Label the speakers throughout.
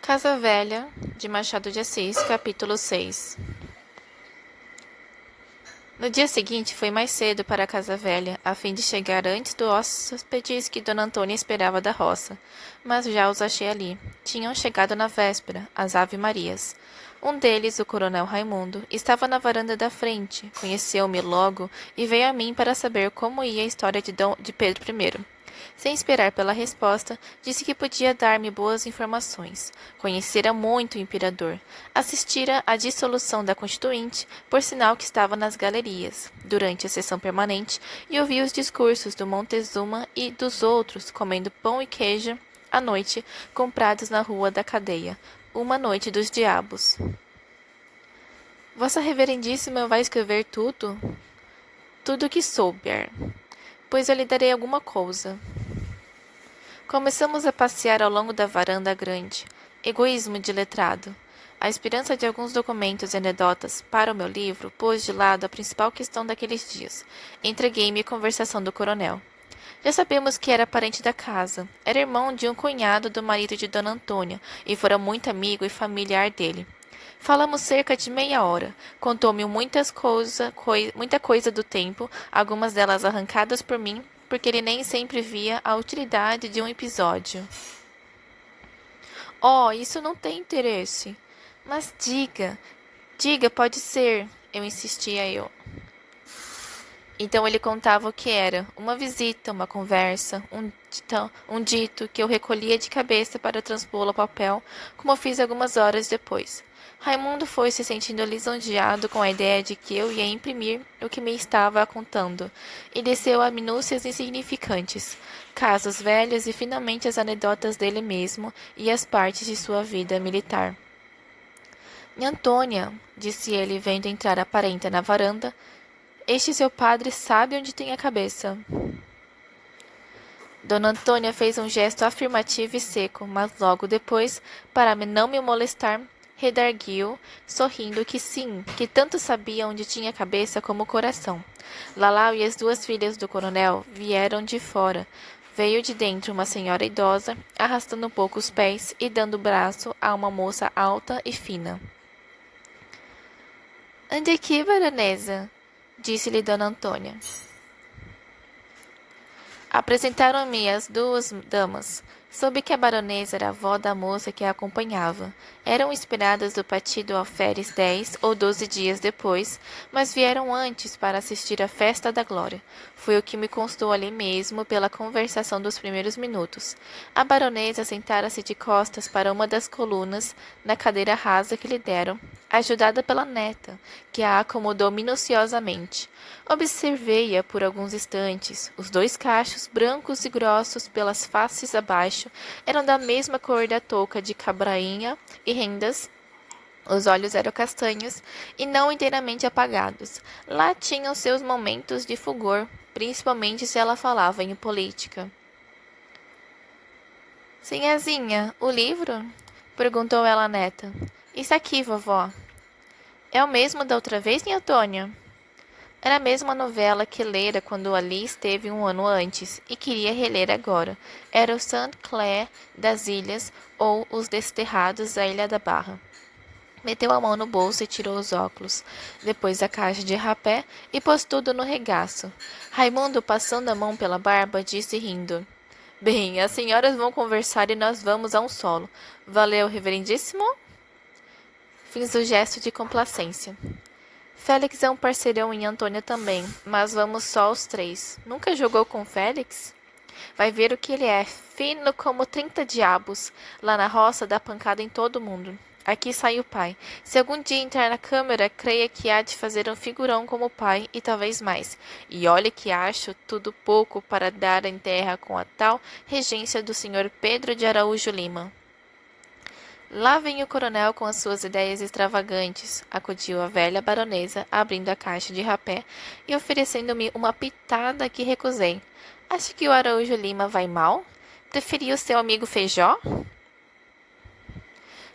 Speaker 1: Casa Velha, de Machado de Assis, capítulo 6. No dia seguinte, fui mais cedo para a Casa Velha, a fim de chegar antes do hóspedes que Dona Antônia esperava da roça. Mas já os achei ali. Tinham chegado na véspera, as Ave-Marias. Um deles, o coronel Raimundo, estava na varanda da frente, conheceu-me logo e veio a mim para saber como ia a história de Pedro I. Sem esperar pela resposta, disse que podia dar-me boas informações. Conhecera muito o imperador. Assistira à dissolução da Constituinte, por sinal que estava nas galerias, durante a sessão permanente, e ouvia os discursos do Montezuma e dos outros, comendo pão e queijo à noite, comprados na rua da Cadeia. Uma noite dos diabos. Vossa Reverendíssima vai escrever tudo? Tudo o que souber, pois eu lhe darei alguma coisa. Começamos a passear ao longo da varanda grande. Egoísmo de letrado. A esperança de alguns documentos e anedotas para o meu livro pôs de lado a principal questão daqueles dias. Entreguei-me à conversação do coronel. Já sabemos que era parente da casa. Era irmão de um cunhado do marido de Dona Antônia e fora muito amigo e familiar dele. Falamos cerca de meia hora. Contou-me muita coisa do tempo, algumas delas arrancadas por mim, porque ele nem sempre via a utilidade de um episódio. Oh, isso não tem interesse. Mas diga, pode ser, eu insistia eu. Então ele contava o que era, uma visita, uma conversa, um dito que eu recolhia de cabeça para transpô-lo ao papel, como fiz algumas horas depois. Raimundo foi se sentindo lisonjeado com a ideia de que eu ia imprimir o que me estava contando, e desceu a minúcias insignificantes, casos velhos e finalmente as anedotas dele mesmo e as partes de sua vida militar. Antônia, disse ele, vendo entrar a parenta na varanda, este seu padre sabe onde tem a cabeça. Dona Antônia fez um gesto afirmativo e seco, mas logo depois, para não me molestar, redarguiu, sorrindo que sim, que tanto sabia onde tinha a cabeça como o coração. Lalau e as duas filhas do coronel vieram de fora. Veio de dentro uma senhora idosa, arrastando um pouco os pés e dando o braço a uma moça alta e fina. Ande aqui, baronesa, disse-lhe Dona Antônia. Apresentaram-me as duas damas. Soube que a baronesa era a avó da moça que a acompanhava. Eram esperadas do partido alferes 10 ou 12 dias depois, mas vieram antes para assistir à festa da glória. Foi o que me constou ali mesmo pela conversação dos primeiros minutos. A baronesa sentara-se de costas para uma das colunas, na cadeira rasa que lhe deram, ajudada pela neta, que a acomodou minuciosamente. Observei-a por alguns instantes. Os dois cachos, brancos e grossos pelas faces abaixo, eram da mesma cor da touca de cabrainha e rendas. Os olhos eram castanhos e não inteiramente apagados. Lá tinham seus momentos de fulgor, principalmente se ela falava em política. Sinhazinha, o livro? Perguntou ela à neta. Está aqui, vovó. É o mesmo da outra vez, Nhã Antônia? Era a mesma novela que lera quando ali esteve um ano antes e queria reler agora. Era o Saint Clair das Ilhas ou Os Desterrados da Ilha da Barra. Meteu a mão no bolso e tirou os óculos, depois a caixa de rapé e pôs tudo no regaço. Raimundo, passando a mão pela barba, disse rindo. Bem, as senhoras vão conversar e nós vamos a um solo. Valeu, reverendíssimo? Fiz o gesto de complacência. Félix é um parceirão e Antônia também, mas vamos só os três. Nunca jogou com Félix? Vai ver o que ele é, fino como 30 diabos. Lá na roça dá pancada em todo mundo. Aqui sai o pai. Se algum dia entrar na câmara, creia que há de fazer um figurão como o pai e talvez mais. E olhe que acho tudo pouco para dar em terra com a tal regência do senhor Pedro de Araújo Lima. Lá vem o coronel com as suas ideias extravagantes, acudiu a velha baronesa, abrindo a caixa de rapé e oferecendo-me uma pitada que recusei. Acha que o Araújo Lima vai mal? Preferia o seu amigo Feijó?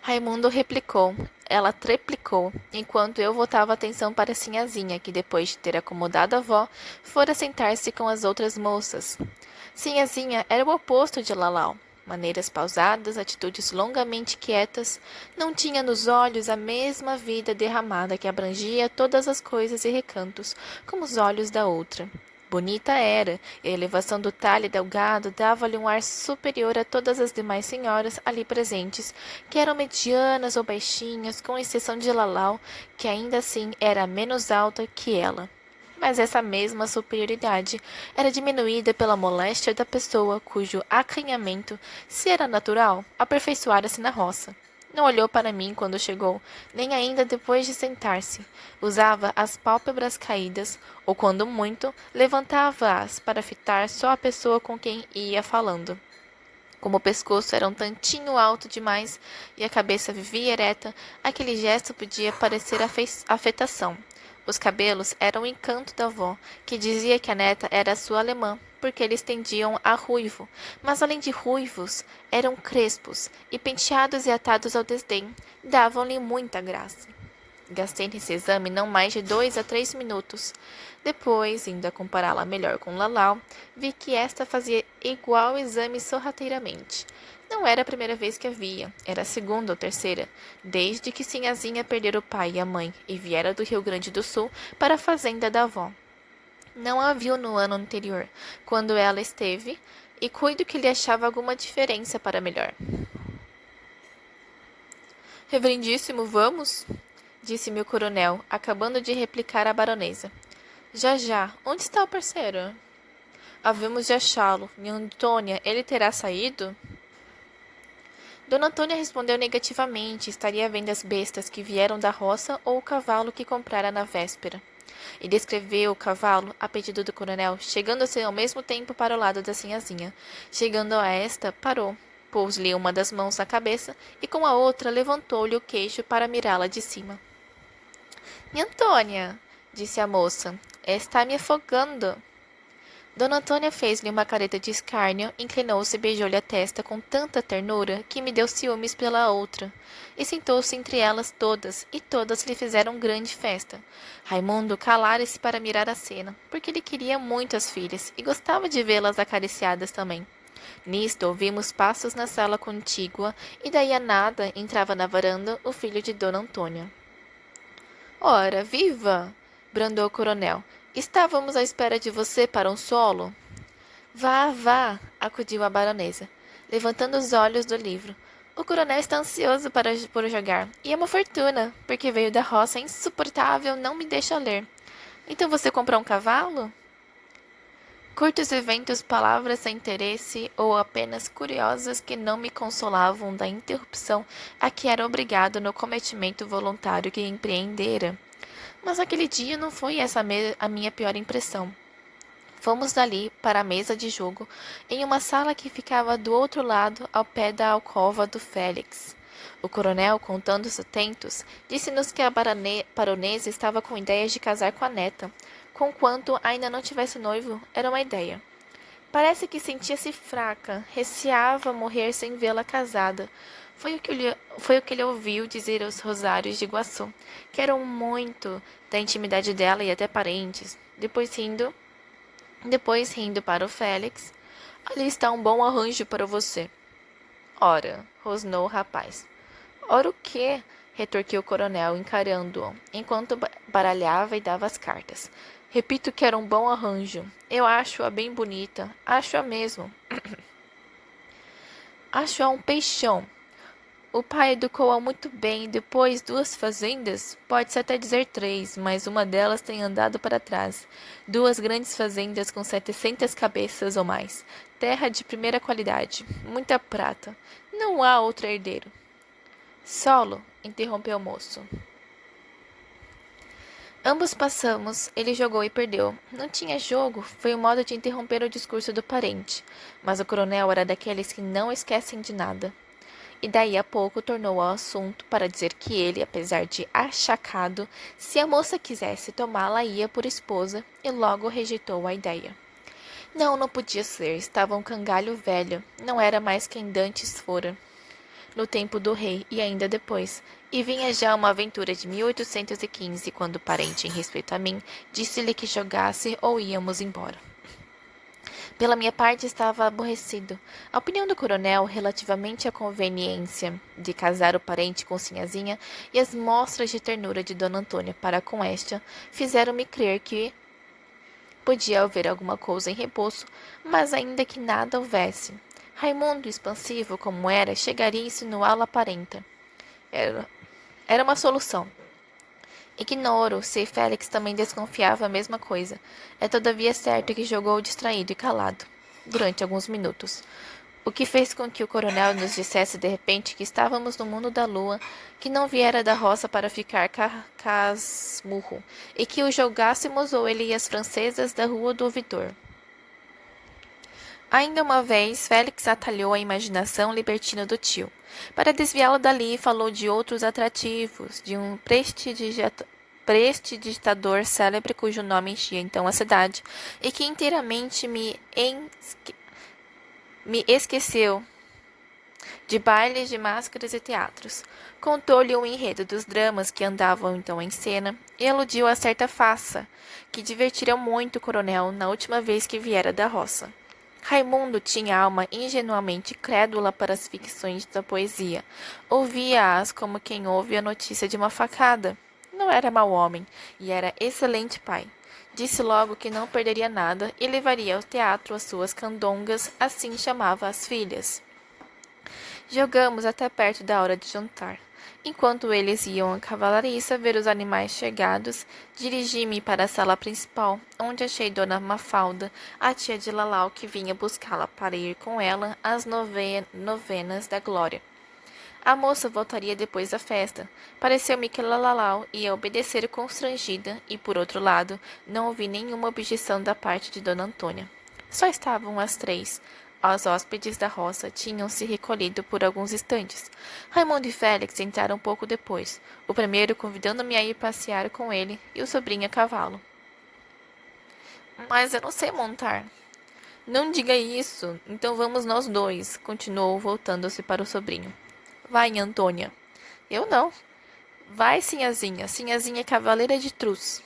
Speaker 1: Raimundo replicou. Ela treplicou, enquanto eu voltava a atenção para Sinhazinha, que depois de ter acomodado a avó, fora sentar-se com as outras moças. Sinhazinha era o oposto de Lalau. maneiras pausadas, atitudes longamente quietas, não tinha nos olhos a mesma vida derramada que abrangia todas as coisas e recantos, como os olhos da outra. Bonita era, e a elevação do talhe delgado dava-lhe um ar superior a todas as demais senhoras ali presentes, que eram medianas ou baixinhas, com exceção de Lalau, que ainda assim era menos alta que ela. Mas essa mesma superioridade era diminuída pela moléstia da pessoa cujo acanhamento, se era natural, aperfeiçoara-se na roça. Não olhou para mim quando chegou, nem ainda depois de sentar-se. Usava as pálpebras caídas, ou quando muito, levantava-as para fitar só a pessoa com quem ia falando. Como o pescoço era um tantinho alto demais e a cabeça vivia ereta, aquele gesto podia parecer afetação. Os cabelos eram o encanto da avó, que dizia que a neta era sua alemã, porque eles tendiam a ruivo, mas além de ruivos, eram crespos, e penteados e atados ao desdém, davam-lhe muita graça. Gastei nesse exame não mais de 2 a 3 minutos. Depois, indo a compará-la melhor com Lalau, vi que esta fazia igual exame sorrateiramente. Não era a primeira vez que a via, era a segunda ou terceira, desde que Sinhazinha perdera o pai e a mãe e viera do Rio Grande do Sul para a fazenda da avó. Não a viu no ano anterior, quando ela esteve, e cuido que lhe achava alguma diferença para melhor. Reverendíssimo, vamos? Disse-me o coronel, acabando de replicar à baronesa. Já, já. Onde está o parceiro? Havemos de achá-lo. Minha Antônia, ele terá saído? Dona Antônia respondeu negativamente. Estaria vendo as bestas que vieram da roça ou o cavalo que comprara na véspera. E descreveu o cavalo, a pedido do coronel, chegando-se ao mesmo tempo para o lado da sinhazinha. Chegando a esta, parou. Pôs-lhe uma das mãos na cabeça e com a outra levantou-lhe o queixo para mirá-la de cima. Minha Antônia, disse a moça, está me afogando. Dona Antônia fez-lhe uma careta de escárnio, inclinou-se e beijou-lhe a testa com tanta ternura que me deu ciúmes pela outra. E sentou-se entre elas todas, e todas lhe fizeram grande festa. Raimundo calara-se para mirar a cena, porque ele queria muito as filhas e gostava de vê-las acariciadas também. Nisto ouvimos passos na sala contígua, e daí a nada entrava na varanda o filho de Dona Antônia. Ora, viva! Brandou o coronel. Estávamos à espera de você para um solo. Vá, vá, acudiu a baronesa, levantando os olhos do livro. O coronel está ansioso por jogar, e é uma fortuna, porque veio da roça insuportável, não me deixa ler. Então você comprou um cavalo? Curtos eventos, palavras sem interesse ou apenas curiosas que não me consolavam da interrupção a que era obrigado no cometimento voluntário que empreendera. Mas aquele dia não foi essa a minha pior impressão. Fomos dali para a mesa de jogo, em uma sala que ficava do outro lado, ao pé da alcova do Félix. O coronel, contando-os atentos, disse-nos que a baronesa estava com ideias de casar com a neta. Conquanto ainda não tivesse noivo, era uma ideia. Parece que sentia-se fraca, receava morrer sem vê-la casada. Foi o que ele ouviu dizer aos Rosários de Iguaçu, que eram muito da intimidade dela e até parentes. Depois rindo para o Félix, ali está um bom arranjo para você. Ora, rosnou o rapaz. Ora o quê? Retorquiu o coronel, encarando-o, enquanto baralhava e dava as cartas. Repito que era um bom arranjo. Eu acho-a bem bonita. Acho-a mesmo. Acho-a um peixão. O pai educou-a muito bem, depois 2 fazendas, pode-se até dizer 3, mas uma delas tem andado para trás. 2 grandes fazendas com 700 cabeças ou mais, terra de primeira qualidade, muita prata. Não há outro herdeiro. Solo, interrompeu o moço. Ambos passamos, ele jogou e perdeu. Não tinha jogo, foi um modo de interromper o discurso do parente, mas o coronel era daqueles que não esquecem de nada. E daí a pouco tornou ao assunto para dizer que ele, apesar de achacado, se a moça quisesse tomá-la ia por esposa, e logo rejeitou a ideia. Não, não podia ser, estava um cangalho velho, não era mais quem dantes fora, no tempo do rei e ainda depois, e vinha já uma aventura de 1815, quando o parente, em respeito a mim, disse-lhe que jogasse ou íamos embora. Pela minha parte, estava aborrecido. A opinião do coronel relativamente à conveniência de casar o parente com Sinhazinha e as mostras de ternura de Dona Antônia para com esta fizeram-me crer que podia haver alguma coisa em repouso, mas ainda que nada houvesse. Raimundo, expansivo como era, chegaria a insinuá-la à parenta. Era uma solução. Ignoro se Félix também desconfiava a mesma coisa. É todavia certo que jogou distraído e calado, durante alguns minutos. O que fez com que o coronel nos dissesse de repente que estávamos no mundo da lua, que não viera da roça para ficar casmurro, e que o jogássemos ou ele e as francesas da rua do ouvidor. Ainda uma vez, Félix atalhou a imaginação libertina do tio. Para desviá-lo dali, falou de outros atrativos, de um prestidigitador célebre cujo nome enchia então a cidade, e que inteiramente me esqueceu, de bailes, de máscaras e teatros. Contou-lhe o enredo dos dramas que andavam então em cena e aludiu a certa farsa que divertira muito o coronel na última vez que viera da roça. Raimundo tinha alma ingenuamente crédula para as ficções da poesia. Ouvia-as como quem ouve a notícia de uma facada. Não era mau homem, e era excelente pai. Disse logo que não perderia nada e levaria ao teatro as suas candongas, assim chamava as filhas. Jogamos até perto da hora de jantar. Enquanto eles iam à cavalariça ver os animais chegados, dirigi-me para a sala principal, onde achei Dona Mafalda, a tia de Lalau, que vinha buscá-la para ir com ela às novenas da Glória. A moça voltaria depois da festa. Pareceu-me que Lalau ia obedecer constrangida e, por outro lado, não ouvi nenhuma objeção da parte de Dona Antônia. Só estavam as três. Os hóspedes da roça tinham se recolhido por alguns instantes. Raimundo e Félix entraram pouco depois, o primeiro convidando-me a ir passear com ele e o sobrinho a cavalo. Mas eu não sei montar. Não diga isso, então vamos nós dois, continuou voltando-se para o sobrinho. Vai, Antônia. Eu não. Vai, Sinhazinha. Sinhazinha é cavaleira de Truz.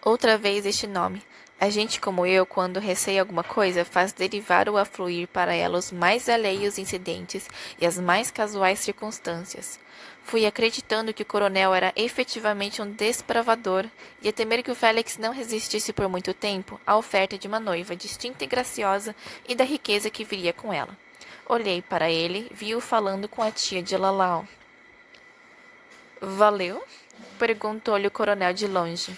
Speaker 1: Outra vez este nome. A gente como eu, quando receia alguma coisa, faz derivar ou afluir para ela os mais alheios incidentes e as mais casuais circunstâncias. Fui acreditando que o coronel era efetivamente um desbravador e a temer que o Félix não resistisse por muito tempo à oferta de uma noiva distinta e graciosa e da riqueza que viria com ela. Olhei para ele, vi-o falando com a tia de Lalau. Valeu? Perguntou-lhe o coronel de longe.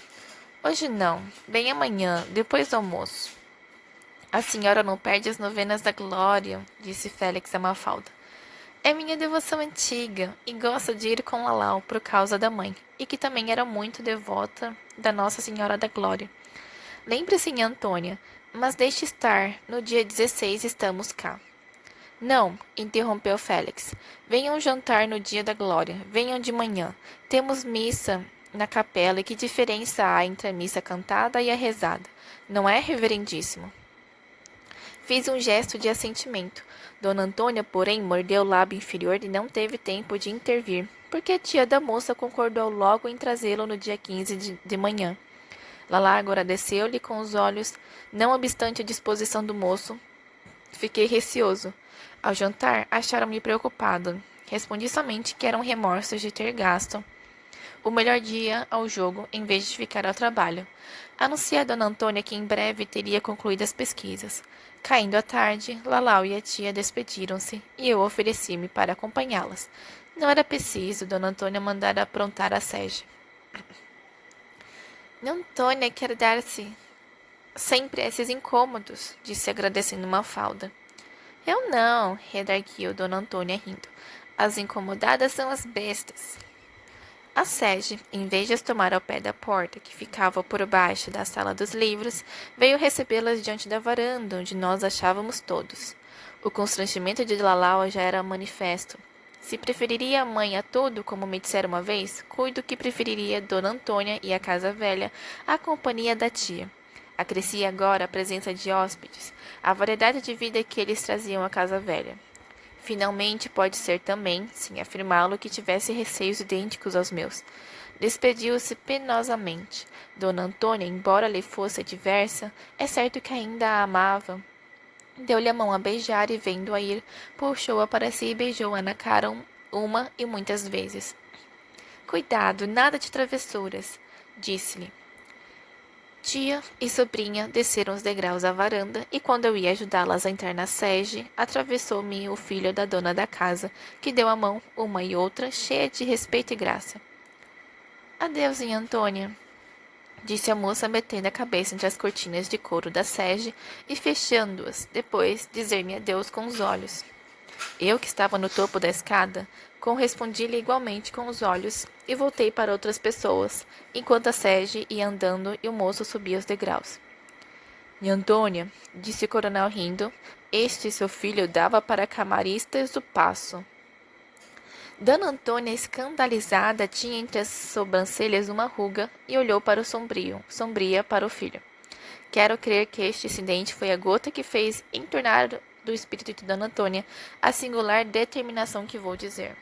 Speaker 1: Hoje não, bem amanhã, depois do almoço. A senhora não perde as novenas da Glória, disse Félix a Mafalda. É minha devoção antiga e gosto de ir com Lalau por causa da mãe, e que também era muito devota da Nossa Senhora da Glória. Lembre-se, Antônia, mas deixe estar, no dia 16 estamos cá. Não, interrompeu Félix. Venham jantar no dia da Glória, venham de manhã. Temos missa na capela e que diferença há entre a missa cantada e a rezada? Não é, reverendíssimo? Fiz um gesto de assentimento. Dona Antônia, porém, mordeu o lábio inferior e não teve tempo de intervir, porque a tia da moça concordou logo em trazê-lo no dia 15 de manhã. Lalá agradeceu-lhe com os olhos, não obstante a disposição do moço. Fiquei receoso. Ao jantar, acharam-me preocupado. Respondi somente que eram remorsos de ter gasto o melhor dia ao jogo em vez de ficar ao trabalho. Anunciei a Dona Antônia que em breve teria concluído as pesquisas. Caindo a tarde, Lalau e a tia despediram-se e eu ofereci-me para acompanhá-las. Não era preciso Dona Antônia mandar aprontar a sege. Antônia quer dar-se sempre esses incômodos, disse agradecendo Mafalda. Eu não, redarguiu Dona Antônia rindo. As incomodadas são as bestas. A sege, em vez de as tomar ao pé da porta, que ficava por baixo da sala dos livros, veio recebê-las diante da varanda, onde nós achávamos todos. O constrangimento de Lalau já era manifesto. Se preferiria a mãe a tudo, como me dissera uma vez, cuido que preferiria Dona Antônia e a casa velha à companhia da tia. Acrescia agora a presença de hóspedes, a variedade de vida que eles traziam à casa velha. Finalmente, pode ser também, sem afirmá-lo, que tivesse receios idênticos aos meus. Despediu-se penosamente. Dona Antônia, embora lhe fosse adversa, é certo que ainda a amava. Deu-lhe a mão a beijar e, vendo-a ir, puxou-a para si e beijou-a na cara uma e muitas vezes. Cuidado, nada de travessuras, disse-lhe. Tia e sobrinha desceram os degraus à varanda e, quando eu ia ajudá-las a entrar na sege, atravessou-me o filho da dona da casa, que deu a mão, uma e outra, cheia de respeito e graça. Adeus, Inha Antônia, disse a moça, metendo a cabeça entre as cortinas de couro da sege e fechando-as, depois dizer-me adeus com os olhos. Eu, que estava no topo da escada, correspondi-lhe igualmente com os olhos e voltei para outras pessoas, enquanto a sege ia andando e o moço subia os degraus. Minha Antônia, disse o coronel rindo, este seu filho dava para camaristas do Paço. Dona Antônia, escandalizada, tinha entre as sobrancelhas uma ruga e olhou para o sombria para o filho. Quero crer que este incidente foi a gota que fez entornar do espírito de Dona Antônia a singular determinação que vou dizer.